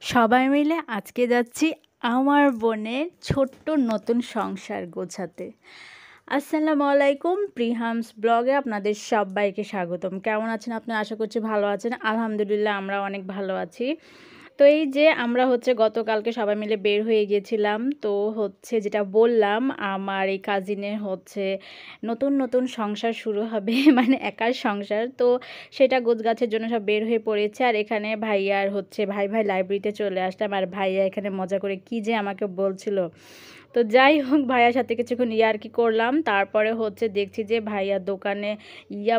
সবাই মিলে আজকে যাচ্ছি আমার বোনের ছোট্ট নতুন সংসার গোছাতে। আসসালামু আলাইকুম, প্রিহামস ব্লগে আপনাদের সবাইকে স্বাগতম। কেমন আছেন আপনারা? আশা করছি ভালো আছেন। আলহামদুলিল্লাহ আমরা অনেক ভালো আছি। তো এই যে আমরা গতকালকে সবাই মিলে বের হয়ে গিয়েছিলাম। তো যেটা বললাম, আমার এই কাজিনের নতুন নতুন সংসার শুরু হবে মানে একার সংসার। তো সেটা গোছগাছের জন্য সব বের হয়ে পড়েছে। আর এখানে ভাইয়ার ভাই ভাই লাইব্রেরিতে চলে আসলাম। আর ভাইয়া এখানে মজা করে কি যে আমাকে বলছিল। তো যাই হোক, ভাইয়ার সাথে কিছুক্ষণ ইয়ার্কি করলাম। তারপরে দেখছি যে ভাইয়ার দোকানে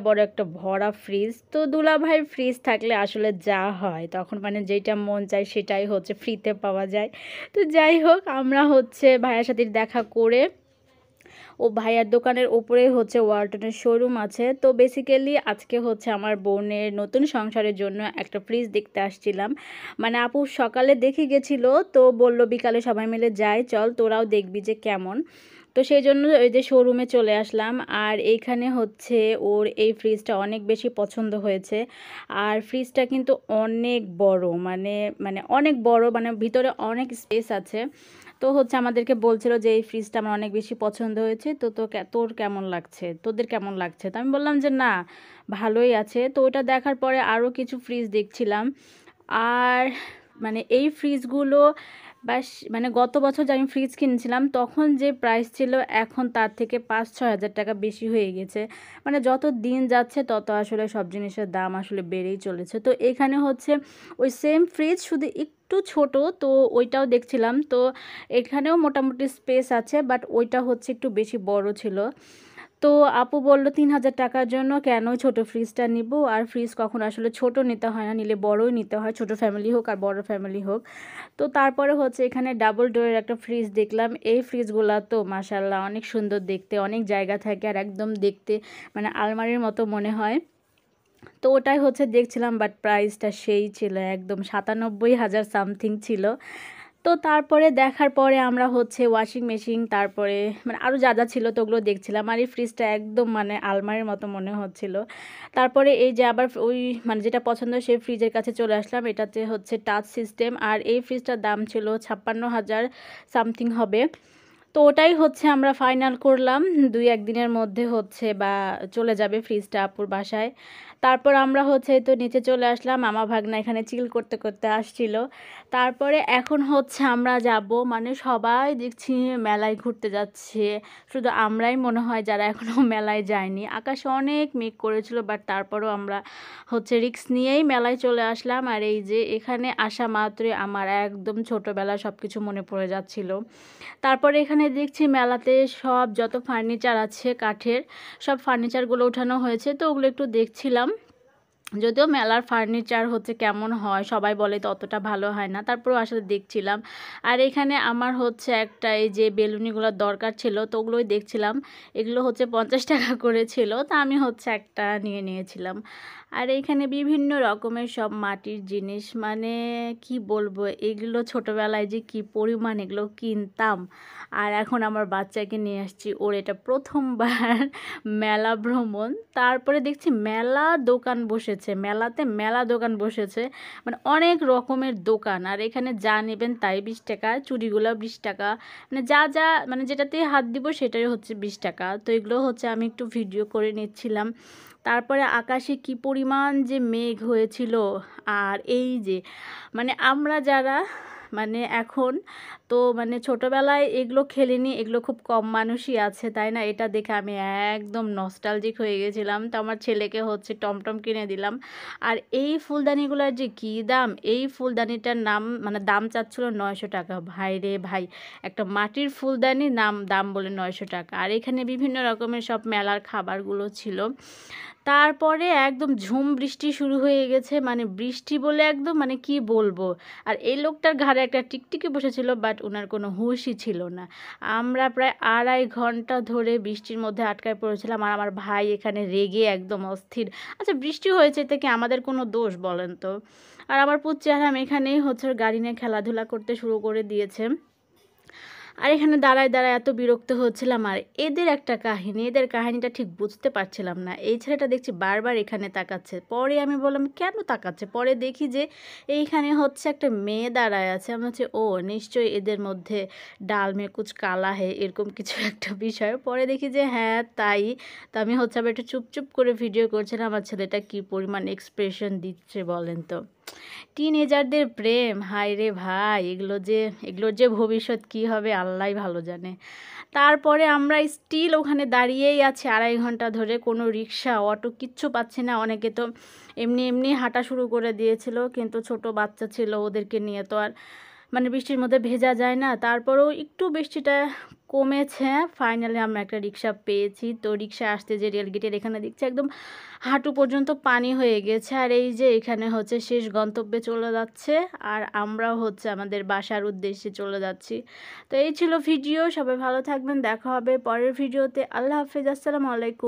বড় একটা ভরা ফ্রিজ। তো দুলাভাইয়ের ফ্রিজ থাকলে আসলে যা হয় তখন মানে যেটা মন চায় সেটাই ফ্রিতে পাওয়া যায়। তো যাই হোক, আমরা ভাইয়ার সাথে দেখা করে ভাইয়ার দোকানের ওপরে ওয়ালটনের শোরুম আছে। তো বেসিক্যালি আজকে আমার বোনের নতুন সংসারের জন্য একটা ফ্রিজ দেখতে আসছিলাম। মানে আপু সকালে দেখে গেছিল, তো বলল বিকালে সবাই মিলে যাই, চল তোরাও দেখবি যে কেমন। তো সেই জন্য ওই যে শোরুমে চলে আসলাম। আর এইখানে ওর এই ফ্রিজটা অনেক বেশি পছন্দ হয়েছে। আর ফ্রিজটা কিন্তু অনেক বড়, মানে মানে অনেক বড়, মানে ভিতরে অনেক স্পেস আছে। তো আমাদেরকে বলছিল যে এই ফ্রিজটা আমার অনেক বেশি পছন্দ হয়েছে। তো তোর কেমন লাগছে, তোদের কেমন লাগছে? তো আমি বললাম যে না, ভালোই আছে। তো ওটা দেখার পরে আরও কিছু ফ্রিজ দেখছিলাম। আর মানে এই ফ্রিজগুলো বাস, মানে গত বছর যে আমি ফ্রিজ কিনেছিলাম তখন যে প্রাইস ছিল, এখন তার থেকে 5-6 হাজার টাকা বেশি হয়ে গেছে। মানে যত দিন যাচ্ছে তত আসলে সব জিনিসের দাম আসলে বেড়েই চলেছে। তো এখানে ওই সেম ফ্রিজ, শুধু একটু ছোট। তো ওইটাও দেখছিলাম। তো এখানেও মোটামুটি স্পেস আছে, বাট ওইটা একটু বেশি বড় ছিল। তো আপু বলল 3,000 টাকার জন্য কেন ছোট ফ্রিজটা নিব। আর ফ্রিজ কখনো আসলে ছোট নিতে হয় না, নিলে বড়ই নিতে হয়, ছোট ফ্যামিলি হোক আর বড় ফ্যামিলি হোক। তো তারপরে এখানে ডাবল ডোরের একটা ফ্রিজ দেখলাম। এই ফ্রিজগুলা তো মাশাআল্লাহ অনেক সুন্দর দেখতে, অনেক জায়গা থাকে আর একদম দেখতে মানে আলমারির মতো মনে হয়। তো ওটাই দেখছিলাম, বাট প্রাইসটা সেই ছিল, একদম 97,000 সামথিং ছিল। তো তারপরে দেখার পরে আমরা ওয়াশিং মেশিন, তারপরে মানে আরও যা যা ছিল তো ওগুলো দেখছিলাম। আর এই ফ্রিজটা একদম মানে আলমারির মতো মনে হচ্ছিল। তারপরে এই যে আবার ওই মানে যেটা পছন্দ সেই ফ্রিজের কাছে চলে আসলাম। এটাতে টাচ সিস্টেম। আর এই ফ্রিজটার দাম ছিল 56,000 সামথিং হবে। তো ওটাই আমরা ফাইনাল করলাম। 2-1 দিনের মধ্যে বা চলে যাবে ফ্রিজটা আপুর বাসায়। তারপর আমরা তো নিচে চলে আসলাম। মামা ভাগ্না এখানে চিল করতে করতে আসছিল। তারপরে এখন আমরা যাব, মানে সবাই দেখছি মেলায় ঘুরতে যাচ্ছে। শুধু আমরাই মনে হয় যারা এখনও মেলায় যায়নি। আকাশে অনেক মেঘ করেছিল, বাট তারপরও আমরা রিস্ক নিয়েই মেলায় চলে আসলাম। আর এই যে এখানে আসা মাত্রই আমার একদম ছোটোবেলা সব কিছু মনে পড়ে যাচ্ছিল। তারপরে এখানে দেখছি মেলাতে সব যত ফার্নিচার আছে কাঠের, সব ফার্নিচারগুলো ওঠানো হয়েছে। তো ওগুলো একটু দেখছিলাম। যদিও মেলার ফার্নিচার কেমন হয় সবাই বলে তো অতটা ভালো হয় না, তারপরেও আসলে দেখছিলাম। আর এখানে আমার একটা এই যে বেলুনিগুলোর দরকার ছিল, তো ওগুলোই দেখছিলাম। এগুলো 50 টাকা করে ছিল, তা আমি একটা নিয়ে নিয়েছিলাম। আর এইখানে বিভিন্ন রকমের সব মাটির জিনিস, মানে কি বলবো, এগুলো ছোটোবেলায় যে কি পরিমাণ এগুলো কিনতাম। আর এখন আমার বাচ্চাকে নিয়ে আসছি, ওর এটা প্রথমবার মেলা ভ্রমণ। তারপরে দেখছি মেলা দোকান বসেছে, মেলা দোকান বসেছে, মানে অনেক রকমের দোকান। আর এখানে যা নেবেন তাই 20 টাকা, চুড়িগুলো 20 টাকা, মানে যা যা মানে যেটাতে হাত দিব সেটাই 20 টাকা। তো এগুলো আমি একটু ভিডিও করে নিচ্ছিলাম। তারপরে আকাশে কি পরিমাণ যে মেঘ হয়েছিল। আর এই যে মানে আমরা যারা মানে এখন তো মানে ছোটোবেলায় এগুলো খেলিনি, এগুলো খুব কম মানুষই আছে, তাই না? এটা দেখে আমি একদম নস্টালজিক হয়ে গেছিলাম। তো আমার ছেলেকে টমটম কিনে দিলাম। আর এই ফুলদানিগুলোর যে কী দাম! এই ফুলদানিটার মানে দাম চাচ্ছিল 900 টাকা। ভাই রে ভাই, একটা মাটির ফুলদানি দাম বলে 900 টাকা। আর এখানে বিভিন্ন রকমের সব মেলার খাবারগুলো ছিল। তারপরে একদম ঝুম বৃষ্টি শুরু হয়ে গেছে, মানে বৃষ্টি বলে একদম মানে কি বলবো। আর এই লোকটার ঘাড়ে একটা টিকটিকি বসেছিল, বাট ওনার কোনো হুঁশই ছিল না। আমরা প্রায় 2.5 ঘন্টা ধরে বৃষ্টির মধ্যে আটকায় পড়েছিলাম। আর আমার ভাই এখানে রেগে একদম অস্থির। আচ্ছা, বৃষ্টি হয়েছে এতে কি আমাদের কোনো দোষ বলেন তো? আর আমার পুচ্চি আরাম এখানেই গাড়ি নিয়ে খেলাধুলা করতে শুরু করে দিয়েছে। আর এখানে দাঁড়ায় দাঁড়ায় এত বিরক্ত হচ্ছিলাম। আর এদের একটা কাহিনী, এদের কাহিনীটা ঠিক বুঝতে পারছিলাম না। এই ছেলেটা দেখছি বারবার এখানে তাকাচ্ছে। পরে আমি বললাম, কেন তাকাচ্ছে? পরে দেখি যে এইখানে হচ্ছে একটা মেয়ে দাঁড়ায় আছে। আমি হচ্ছে ও নিশ্চয়ই এদের মধ্যে ডাল মে কুচ কালা হে, এরকম কিছু একটা বিষয়। পরে দেখি যে হ্যাঁ তাই। তো আমি হচ্ছে আবার একটু চুপচুপ করে ভিডিও করছিলাম। আমার ছেলেটা কী পরিমাণ এক্সপ্রেশন দিচ্ছে বলেন তো। টিনেজারদের প্রেম, হায় রে ভাই, এগুলোর যে ভবিষ্যৎ কী হবে আল্লাহই ভালো জানে। তারপরে আমরা স্টিল ওখানে দাঁড়িয়েই আছি 2.5 ঘন্টা ধরে, কোনো রিক্সা অটো কিচ্ছু পাচ্ছি না। অনেকে তো এমনি এমনি হাঁটা শুরু করে দিয়েছিল, কিন্তু ছোট বাচ্চা ছিল, ওদেরকে নিয়ে তো আর মানে বৃষ্টির মধ্যে ভেজা যায় না। তারপরেও একটু বৃষ্টিটা কমেছে, ফাইনালি আমরা একটা রিক্সা পেয়েছি। তো রিক্সা আসতে যে রেলগেটের এখানে দেখছি একদম হাঁটু পর্যন্ত পানি হয়ে গেছে। আর এই যে এখানে হচ্ছে শেষ গন্তব্যে চলে যাচ্ছে, আর আমরাও হচ্ছে আমাদের বাসার উদ্দেশ্যে চলে যাচ্ছি। তো এই ছিল ভিডিও। সবাই ভালো থাকবেন, দেখা হবে পরের ভিডিওতে। আল্লাহ হাফেজ, আসসালামু আলাইকুম।